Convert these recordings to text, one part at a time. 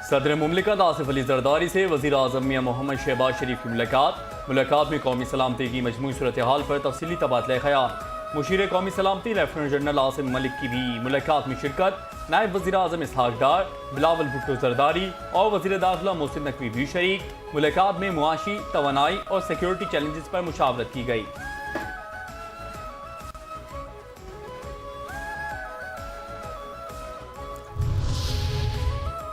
सदर मुमलिकत आसिफ अली जरदारी से वज़ीर आज़म मियां मोहम्मद शहबाज शरीफ की मुलाकात में कौमी सलामती की मजमूई सूरत हाल पर तफसीली तबादला ख़याल। मुशीर कौमी सलामती लेफ्टिनेंट जनरल आसिम मलिक की भी मुलाकात में शिरकत। नायब वज़ीर आज़म इसहाक डार, बिलावल भुट्टो जरदारी और वज़ीर दाखिला मोहसिन नकवी भी शरीक। मुलाकात में मुआशी, तवानाई और सिक्योरिटी चैलेंजेस पर मुशावरत की गई।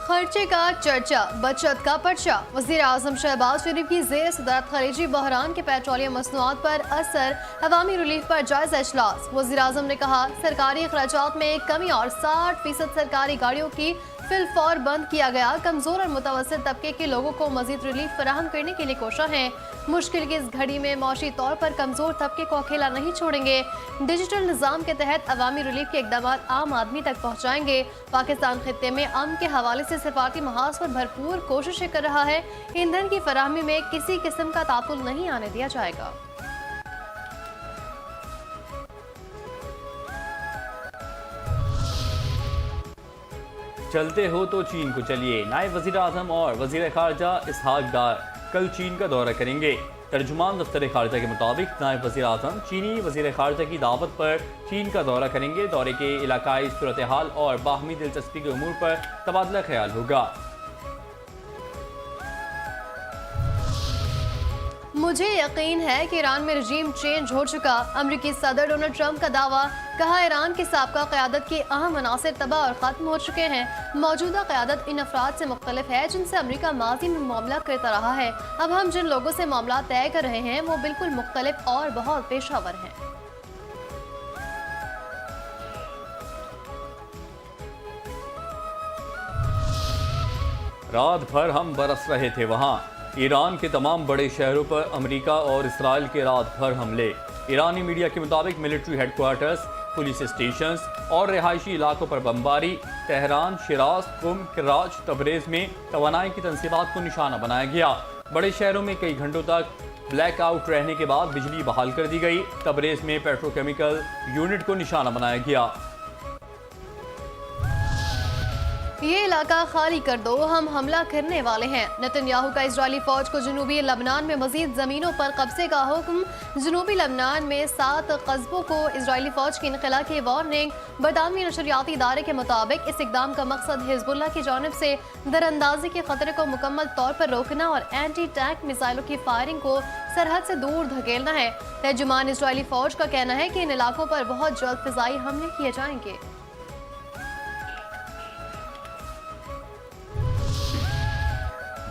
खर्चे का चर्चा, बचत का पर्चा। वज़ीर आज़म शहबाज शरीफ की ज़ेर सदारत खलीजी बहरान के पेट्रोलियम मसनूआत पर असर, अवामी रिलीफ पर जायज़ा इजलास। वज़ीर आज़म ने कहा सरकारी अखराजात में कमी और 60% सरकारी गाड़ियों की फिलफौर बंद किया गया। कमज़ोर और मुतवस्सित तबके के लोगों को मज़ीद रिलीफ फराहम करने के लिए कोशिश है। मुश्किल की इस घड़ी में मौशी तौर पर कमज़ोर तबके को अकेला नहीं छोड़ेंगे। डिजिटल निज़ाम के तहत अवामी रिलीफ के इक़दाम आम आदमी तक पहुँचाएंगे। पाकिस्तान खित्ते में अमन के हवाले से सिफारती महाज पर भरपूर कोशिशें कर रहा है। ईंधन की फराहमी में किसी किस्म का तातुल नहीं आने दिया जाएगा। चलते हो तो चीन को चलिए। नायब वज़ीर आज़म और वज़ीर ख़ारजा इसहाक डार कल चीन का दौरा करेंगे। तर्जुमान दफ्तर ख़ारजा के मुताबिक नायब वज़ीर आज़म चीनी वज़ीर ख़ारजा की दावत पर चीन का दौरा करेंगे। दौरे के इलाकाई सूरत हाल और बाहमी दिलचस्पी के उमूर पर तबादला ख्याल होगा। मुझे यकीन है कि ईरान में रजीम चेंज हो चुका। अमरीकी सदर डोनाल्ड ट्रंप का दावा। कहा ईरान की साबका क़यादत के अहम अनासिर तबाह और ख़त्म हो चुके हैं। मौजूदा क़यादत इन अफराद से मुख्तलिफ है जिनसे अमरीका माजी में मामला करता रहा है। अब हम जिन लोगों से मामला तय कर रहे हैं वो बिल्कुल मुख्तलिफ और बहुत पेशावर हैं। रात भर हम बरस रहे थे वहाँ। ईरान के तमाम बड़े शहरों पर अमेरिका और इसराइल के रात भर हमले। ईरानी मीडिया के मुताबिक मिलिट्री हेडक्वार्टर्स, पुलिस स्टेशंस और रिहायशी इलाकों पर बमबारी। तेहरान, शिराज, कुम, कराच, तबरेज़ में तवानाई की तनसीबात को निशाना बनाया गया। बड़े शहरों में कई घंटों तक ब्लैक आउट रहने के बाद बिजली बहाल कर दी गई। तबरेज़ में पेट्रोकेमिकल यूनिट को निशाना बनाया गया। ये इलाका खाली कर दो, हम हमला करने वाले हैं। नेतन्याहू का इजरायली फौज को जनूबी लबनान में मजीद जमीनों पर कब्जे का हुक्म। जनूबी लबनान में 7 कस्बों को इजरायली फौज की इनखला की वार्निंग। बरतानवी नशरियाती इदारे के मुताबिक इस इकदाम का मकसद हिजबुल्लाह की जानिब से दरअंदाजी के खतरे को मुकम्मल तौर पर रोकना और एंटी टैंक मिसाइलों की फायरिंग को सरहद से दूर धकेलना है। तर्जुमान इजरायली फौज का कहना है कि इन इलाकों पर बहुत जल्द फिजाई हमले किए जाएंगे।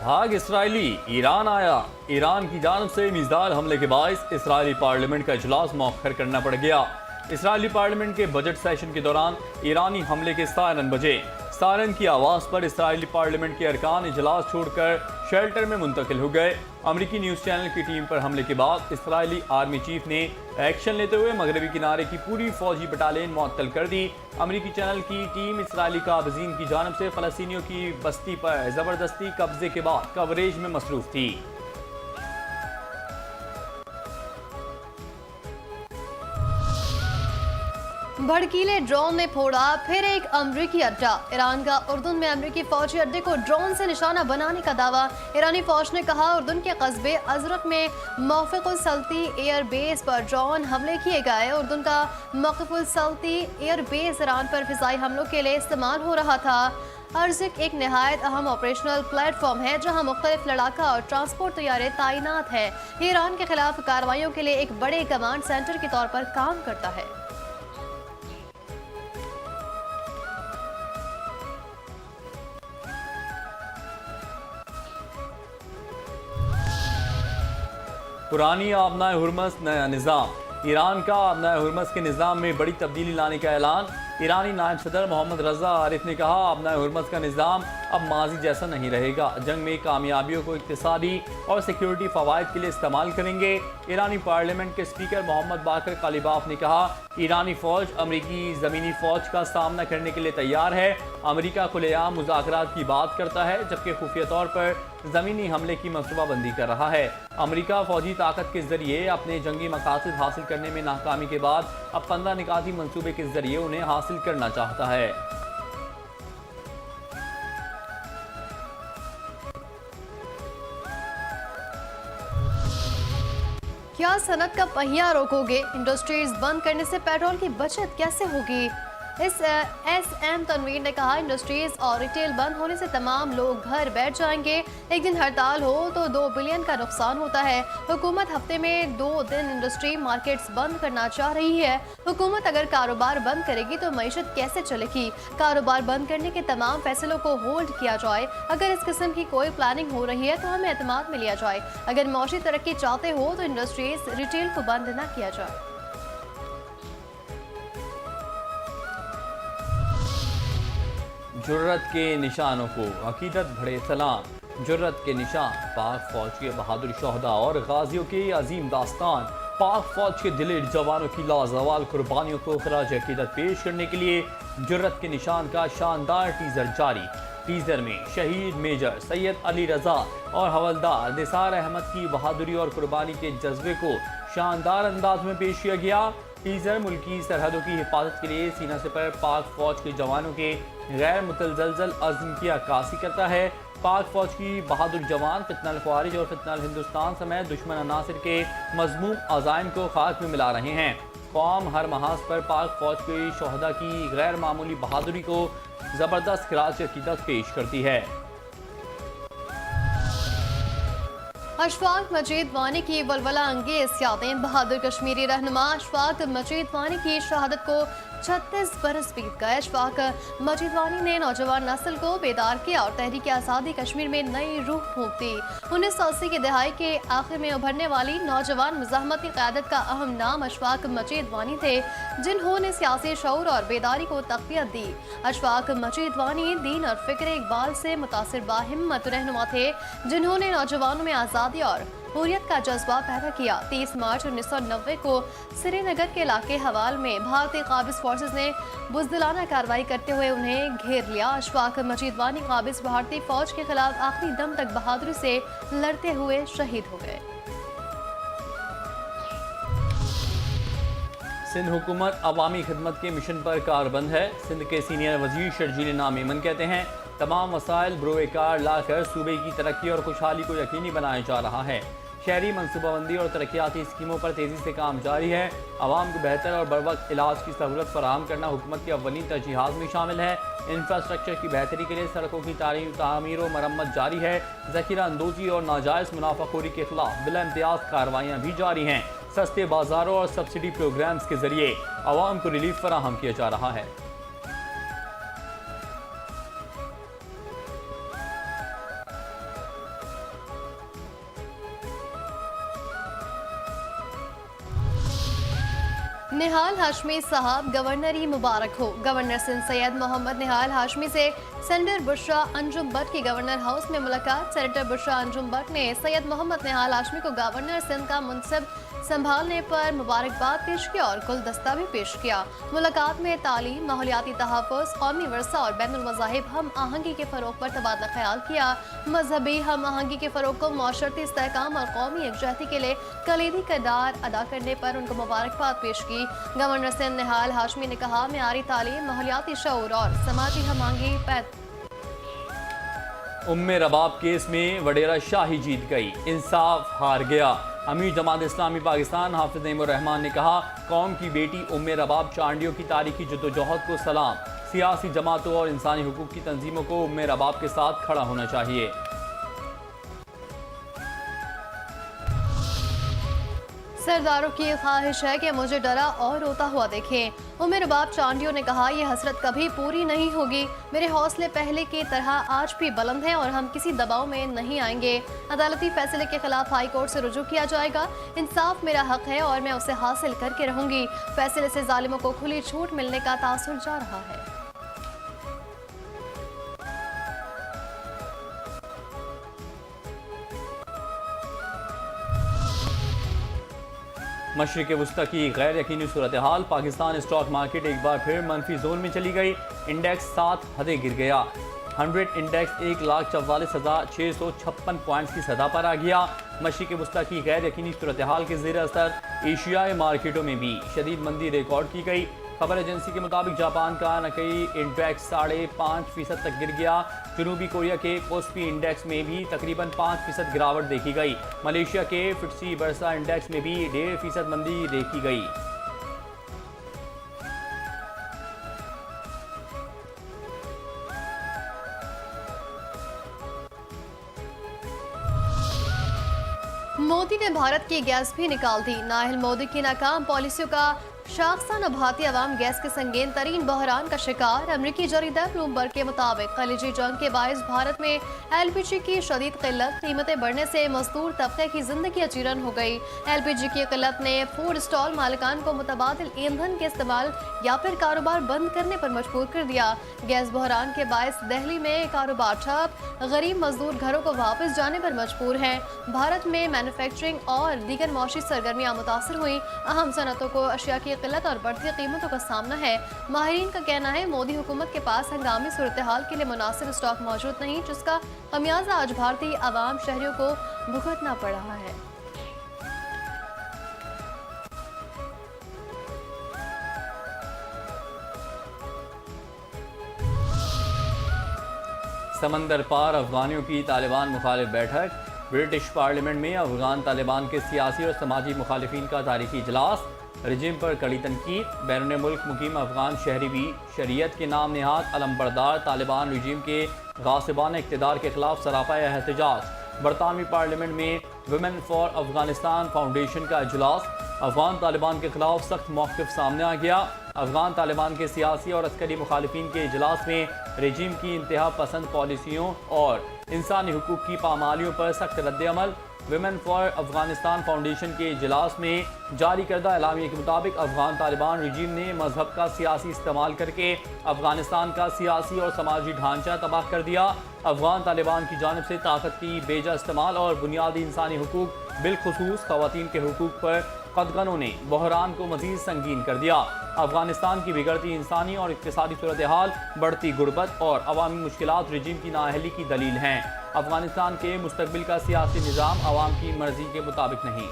भाग इसराइली ईरान आया। ईरान की जानब से मिसाइल हमले के बायस इसराइली पार्लियामेंट का इजलास मौखर करना पड़ गया। इसराइली पार्लियामेंट के बजट सेशन के दौरान ईरानी हमले के सायरन बजे। सायरन की आवाज़ पर इसराइली पार्लियामेंट के अरकान इजलास छोड़कर शेल्टर में मुंतकिल हो गए। अमरीकी न्यूज़ चैनल की टीम पर हमले के बाद इसराइली आर्मी चीफ ने एक्शन लेते हुए मगरबी किनारे की पूरी फौजी बटालियन मुअत्तल कर दी। अमरीकी चैनल की टीम इसराइली काबिज़ीन की जानब से फ़लस्तीनियों की बस्ती पर ज़बरदस्ती कब्जे के बाद कवरेज में मसरूफ़ थी। भड़कीले ड्रोन ने फोड़ा फिर एक अमरीकी अड्डा। ईरान का उर्दून में अमरीकी फौजी अड्डे को ड्रोन से निशाना बनाने का दावा। ईरानी फौज ने कहा उर्दून के कस्बे अजरक में मौक़िफ़ुल सल्ती एयर बेस पर ड्रोन हमले किए गए। उर्दून का मौक़िफ़ुल सल्ती एयर बेस ईरान पर फ़िज़ाई हमलों के लिए इस्तेमाल हो रहा था। अर्ज़िक एक नहायत अहम ऑपरेशनल प्लेटफॉर्म है जहां मुख्तलिफ लड़ाका और ट्रांसपोर्ट तैयारे तैनात है। ईरान के खिलाफ कार्रवाइयों के लिए एक बड़े कमांड सेंटर के तौर पर काम करता है। पुरानी आबनाए हुर्मस नया निज़ाम। ईरान का आबनाए हुर्मस के निज़ाम में बड़ी तब्दीली लाने का ऐलान। ईरानी नायब सदर मोहम्मद रज़ा आरिफ ने कहा आबनाए हुर्मस का निज़ाम अब माजी जैसा नहीं रहेगा। जंग में कामयाबियों को इक्तिसादी और सिक्योरिटी फ़वाइद के लिए इस्तेमाल करेंगे। ईरानी पार्लियामेंट के स्पीकर मोहम्मद बाकर कालिबाफ ने कहा ईरानी फ़ौज अमरीकी ज़मीनी फ़ौज का सामना करने के लिए तैयार है। अमरीका खुलेआम मुज़ाकरात की बात करता है जबकि खुफिया तौर पर ज़मीनी हमले की मनसूबाबंदी कर रहा है। अमरीका फ़ौजी ताकत के ज़रिए अपने जंगी मकासद हासिल करने में नाकामी के बाद अब 15 निकाती मनसूबे के ज़रिए उन्हें हासिल करना चाहता है। क्या सनत का पहिया रोकोगे? इंडस्ट्रीज बंद करने से पेट्रोल की बचत कैसे होगी? इस एसएम तनवीर ने कहा, इंडस्ट्रीज और रिटेल बंद होने से तमाम लोग घर बैठ जाएंगे। एक दिन हड़ताल हो तो 2 बिलियन का नुकसान होता है। हुकूमत हफ्ते में 2 दिन इंडस्ट्री मार्केट्स बंद करना चाह रही है। हुकूमत अगर कारोबार बंद करेगी तो मईशत कैसे चलेगी? कारोबार बंद करने के तमाम फैसलों को होल्ड किया जाए। अगर इस किस्म की कोई प्लानिंग हो रही है तो हमें एतमाद में लिया जाए। अगर मौशी तरक्की चाहते हो तो इंडस्ट्रीज रिटेल को बंद न किया जाए। जुर्रत के निशानों को अकीदत भरे सलाम। जुर्रत के निशान पाक फौज के बहादुर शोहदा और गाजियों के अजीम दास्तान। पाक फौज के दिलेर जवानों की लाजवाल कुर्बानियों को खराज अकीदत पेश करने के लिए जुर्रत के निशान का शानदार टीजर जारी। टीजर में शहीद मेजर सैयद अली रजा और हवलदार निसार अहमद की बहादुरी और कुर्बानी के जज्बे को शानदार अंदाज में पेश किया गया। टीजर मुल्की सरहदों की हिफाजत के लिए सीना सिपर पाक फौज के जवानों के गैर मुतलजल अज़्म की अक्कासी करता है। पाक फौज की बहादुर जवान फितनल ख्वारिज और फितनल हिंदुस्तान समेत दुश्मन अनासिर के मजमूम अज़ाइम को खाक में मिला रहे हैं। कौम हर महाज पर पाक फौज के शोहदा की गैर मामूली बहादुरी को ज़बरदस्त खराज अकीदत पेश करती है। अशफाक मजीद वानी की वलवला अंगेज यादें। बहादुर कश्मीरी रहनुमा अशफाक मजीद वानी की शहादत को 36 बरस बीत गए। अशफाक मजीद वानी ने नौजवान नस्ल को बेदार किया और तहरीक आज़ादी कश्मीर में नई रूह फूंक दी। 1980 की दहाई के आखिर में उभरने वाली नौजवान मुजाहमती क़यादत का अहम नाम अशफाक मजीद वानी थे, जिन्होंने सियासी शऊर और बेदारी को तक़वियत दी। अशफाक मजीद वानी दीन और फ़िक्र इकबाल से मुतासिर बाहिम्मत रहनुमा थे, जिन्होंने नौजवानों में आज़ादी और हुर्रियत का जज्बा पैदा किया। 30 मार्च 1990 को श्रीनगर के इलाके हवाल में भारतीय काबिज फोर्सेस ने बुज़दिलाना कार्रवाई करते हुए उन्हें घेर लिया। अशफाक मजीद वानी काबिज भारतीय फौज के खिलाफ आखिरी दम तक बहादुरी से लड़ते हुए शहीद हो गए। सिंध हुकूमत अवामी खिदमत के मिशन पर कारबंद है। सिंध के सीनियर वजीर शर्जील नाम मेमन कहते हैं, तमाम वसाइल बरोकार लाकर सूबे की तरक्की और खुशहाली को यकीनी बनाया जा रहा है। शहरी मनसूबाबंदी और तरक्याती स्कीमों पर तेज़ी से काम जारी है। आवाम को बेहतर और बरवक्त इलाज की सहूलत फराहम करना हुकूमत की अव्वलीन तरजीहात में शामिल है। इंफ्रास्ट्रक्चर की बेहतरी के लिए सड़कों की तामीर और मरम्मत जारी है। ज़ख़ीरा अंदोज़ी और नाजायज़ मुनाफाखोरी के खिलाफ बिला इम्तियाज़ कार्रवाइयाँ भी जारी हैं। सस्ते बाजारों और सब्सिडी प्रोग्राम्स के जरिए आवाम को रिलीफ फराहम किया जा रहा है। निहाल हाशमी साहब गवर्नरी मुबारक हो। गवर्नर सिंध सैयद मोहम्मद निहाल हाशमी से सेनेटर बुशरा अंजुम भट्ट की गवर्नर हाउस में मुलाकात। सेनेटर बुशरा अंजुम भट्ट ने सैयद मोहम्मद निहाल हाशमी को गवर्नर सिंध का मुनसब संभालने पर मुबारकबाद पेश की और गुलदस्ता भी पेश किया। मुलाकात में तालीम, माहौलियाती तहफ़्फ़ुज़, कौमी वर्सा और बैनुल मज़ाहिब हम आहंगी के फ़रोग़ पर तबादला ख्याल किया। मजहबी हम आहंगी के फ़रोग़ को मौशरती इस्तेहकाम और कौमी यकजहती के लिए कलीदी किरदार अदा करने पर उनको मुबारकबाद पेश की। गवर्नर सिंध निहाल हाशमी ने कहा, मेयारी तालीम, माहौलियाती शऊर और समाजी हम आहंगी उम्मे रबाब केस में वडेरा शाही जीत गई, इंसाफ हार गया। अमीर जमात इस्लामी पाकिस्तान हाफिज नईमुर रहमान ने कहा, कौम की बेटी उम्मे रबाब चांडियों की तारीखी जद्दोजहद को सलाम। सियासी जमातों और इंसानी हुकूक की तंजीमों को उम्मे रबाब के साथ खड़ा होना चाहिए। सरदारों की ख्वाहिश है कि मुझे डरा और रोता हुआ देखें। उम्मे रबाब चांडियों ने कहा, यह हसरत कभी पूरी नहीं होगी। मेरे हौसले पहले की तरह आज भी बुलंद हैं और हम किसी दबाव में नहीं आएंगे। अदालती फैसले के खिलाफ हाई कोर्ट से रुजू किया जाएगा। इंसाफ मेरा हक है और मैं उसे हासिल करके रहूंगी। फैसले से जालिमों को खुली छूट मिलने का तासुर जा रहा है। मशरिक़ वुस्ता की गैर यकीनी सूरत हाल। पाकिस्तान स्टॉक मार्केट एक बार फिर मनफी जोन में चली गई। इंडेक्स 7 हदें गिर गया। 100 इंडेक्स 1,44,656 पॉइंट्स की सतह पर आ गया। मशरिक़ वुस्ता की गैर यकीनी सूरत हाल के ज़ेर असर एशियाई मार्केटों में भी शदीद मंदी रिकॉर्ड की गई। खबर एजेंसी के मुताबिक जापान का नकई इंडेक्स 5.5% तक गिर गया। जनूबी कोरिया के कोस्पी इंडेक्स में भी तकरीबन 5% गिरावट देखी गई। मलेशिया के फिट्सी बर्सा इंडेक्स में भी 1.5% मंदी देखी गई। मोदी ने भारत की गैस भी निकाल दी। नाहिल मोदी की नाकाम पॉलिसियों का शाखसा नभाती अवाम गैस के संगीन तरीन बहरान का शिकार। अमरीकी जरीदा ब्लूमबर्ग के मुताबिक खलीजी जंग के बायस भारत में एलपीजी की शदीद किल्लत, कीमतें बढ़ने से मजदूर तबके की जिंदगी अचीरन हो गई। एलपीजी की किल्लत ने फूड स्टॉल मालिकान को मुतबादिल ईंधन के इस्तेमाल या फिर कारोबार बंद करने पर मजबूर कर दिया। गैस बहरान के बायस दिल्ली में कारोबार ठप, गरीब मजदूर घरों को वापस जाने पर मजबूर हैं। भारत में मैन्युफैक्चरिंग और दीगर मौशी सरगर्मियां मुतासर हुई। अहम सनतों को अशिया की किल्लत और बढ़ती कीमतों का सामना है। माहिरीन का कहना है मोदी हुकूमत के पास हंगामी सूरत हाल के लिए मुनासिब स्टॉक मौजूद नहीं, जिसका खमियाजा आज भारतीय आवाम शहरियों को भुगतना पड़ रहा है। समंदर पार अफगानियों की तालिबान मुखालिफ बैठक। ब्रिटिश पार्लियामेंट में अफगान तालिबान के सियासी और समाजी मुखालिफिन का तारीखी इजलास। रजीम पर कड़ी तनकीद। बैरून मुल्क मुकीम अफगान शहरी भी शरीयत के नाम निहाद अलमबरदार तालिबान रजीम के गासिबाना इक़्तिदार के खिलाफ सरापा एहतजाज। बरतानवी पार्लियामेंट में वुमेन फॉर अफगानिस्तान फाउंडेशन का इजलास। अफगान तालिबान के खिलाफ सख्त मौक़िफ़ सामने आ गया। अफगान तालिबान के सियासी और अस्करी मुखालिफिन के इजलास में रजीम की इंतहा पसंद पॉलिसियों और इंसानी हुकूक की पामालियों पर सख्त रद्द-ए-अमल। वुमेन फॉर अफगानिस्तान फाउंडेशन के इजलास में जारी करदा एलामिया के मुताबिक अफगान तालिबान रजीम ने मजहब का सियासी इस्तेमाल करके अफगानिस्तान का सियासी और समाजी ढांचा तबाह कर दिया। अफगान तालिबान की जानिब से ताकत की बेजा इस्तेमाल और बुनियादी इंसानी हुकूक बिलखुसूस खवातीन के हुकूक पर कदगनों ने बहरान को मजीद संगीन कर दिया। अफगानिस्तान की बिगड़ती इंसानी और इक़्तिसादी सूरत हाल, बढ़ती गुर्बत और अवामी मुश्किलात रजीम की नाअहली की दलील हैं। अफगानिस्तान के मुस्तकबिल का सियासी निज़ाम अवाम की मर्जी के मुताबिक नहीं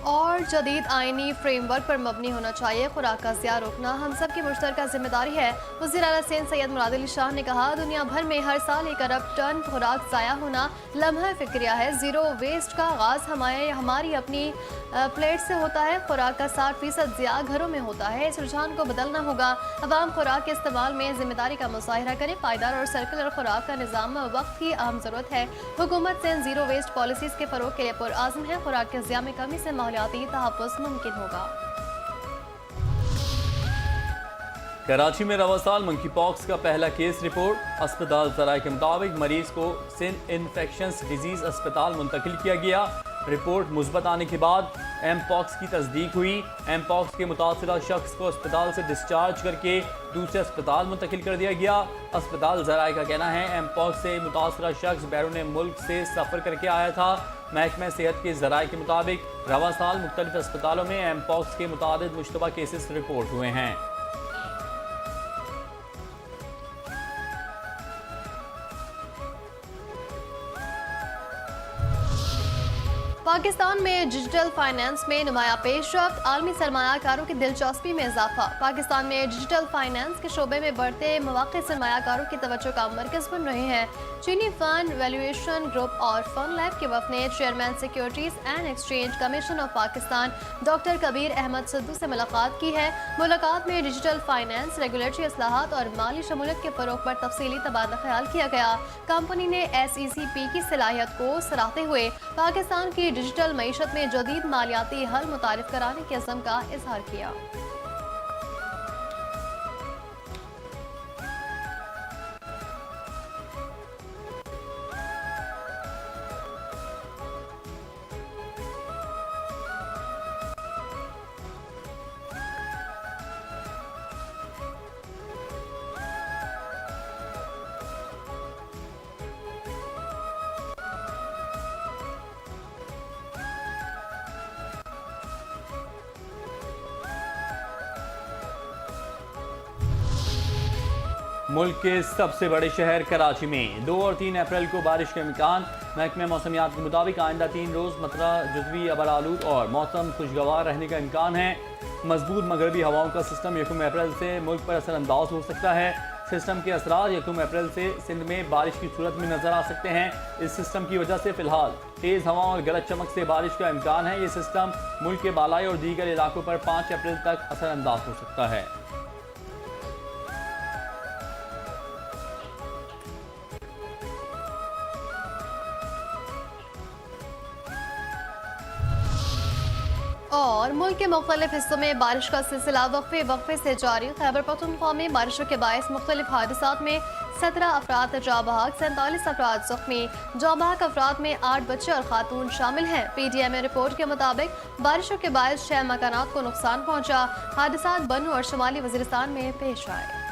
और जदीद आइनी फ्रेमवर्क पर मबनी होना चाहिए। खुराक का ज़िया रोकना हम सब की मुश्तरका जिम्मेदारी है। वज़ीर आला सिंध सैयद मुराद अली शाह ने कहा, दुनिया भर में हर साल 1 अरब टन खुराक ज़ाया होना लम्हा फ़िक्रिया है। ज़ीरो वेस्ट का आगाज़ हमारी अपनी प्लेट से होता है। खुराक का 60% ज़िया घरों में होता है। इस रुझान को बदलना होगा। अवाम खुराक के इस्तेमाल में जिम्मेदारी का मुजाहिरा करें। पायदार और सर्कुलर खुराक का निज़ाम वक्त की अहम ज़रूरत है। हुकूमत सिंध ज़ीरो वेस्ट पॉलिसीज़ के फ़रोग़ के लिए पुरआज़म है। खुराक के ज़िया में कमी से माहौलियाती तहफ़्फ़ुज़ मुमकिन होगा। कराची में रवा साल मंकी पॉक्स का पहला केस रिपोर्ट। अस्पताल ज़राए के मुताबिक मरीज को सिंध इन्फेक्शंस डिजीज़ अस्पताल मुंतकिल किया गया। रिपोर्ट मुस्बत आने के बाद एम पॉक्स की तस्दीक हुई। एम पॉक्स के मुतासरा शख्स को अस्पताल से डिस्चार्ज करके दूसरे अस्पताल मुंतकिल कर दिया गया। अस्पताल ज़राए का कहना है एम पॉक्स से मुतासरा शख्स बैरून मुल्क से सफ़र करके आया था। महकमा सेहत के ज़राए के मुताबिक रवा साल मुख्तलिफ अस्पतालों में एम पॉक्स के मुतादिद मुश्तबा केसेस रिपोर्ट हुए हैं। पाकिस्तान में डिजिटल फाइनेंस में नुमाया पेशरफ्त, आलमी सरमायाकारों की दिलचस्पी में इजाफा। पाकिस्तान में डिजिटल फाइनेंस के शोबे में बढ़ते मौके सरमायाकारों की तवज्जो का मरकज बन रहे हैं। चीनी फंड वैल्यूएशन ग्रुप और फंड लैब के वफ़द ने chairman securities and exchange commission of Pakistan doctor Kabir Ahmed Siddhu से मुलाकात की है। मुलाकात में डिजिटल फाइनेंस, रेगुलेटरी असलाहत और माली शमूलियत के फ़रोग पर तफसीली तबादला ख्याल किया गया। कंपनी ने SECP की सलाहियत को सराहते हुए पाकिस्तान की डिजिटल मईशत में जदीद मालियाती हल मुतारिफ कराने के अज़्म का इजहार किया। मुल्क के सबसे बड़े शहर कराची में 2 और 3 अप्रैल को बारिश के इम्कान। महकमे मौसमियात के मुताबिक आइंदा 3 रोज़ मतरा जुज़वी अबरालूद और मौसम खुशगवार रहने का इम्कान है। मजबूत मगरबी हवाओं का सिस्टम 1 अप्रैल से मुल्क पर असरअंदाज हो सकता है। सिस्टम के असरार 1 अप्रैल से सिंध में बारिश की सूरत में नजर आ सकते हैं। इस सिस्टम की वजह से फिलहाल तेज़ हवाओं और गरज चमक से बारिश का इम्कान है। ये सिस्टम मुल्क के बालाई और दीगर इलाकों पर 5 अप्रैल तक असरअंदाज हो सकता है। और मुल्क के मुख्तलिफ हिस्सों में बारिश का सिलसिला वक्फे वक्फे से जारी। खैबर पख्तूनख्वा में बारिशों के बायस मुख्तलिफ हादसात में 17 अफराद जाँ बहक, 47 अफराद जख्मी। जाँ बहक अफराद में 8 बच्चे और खातून शामिल हैं। PTI रिपोर्ट के मुताबिक बारिशों के बायस 6 मकानात को नुकसान पहुंचा। हादसात बन्नू और शुमाली वजीरिस्तान में पेश आए।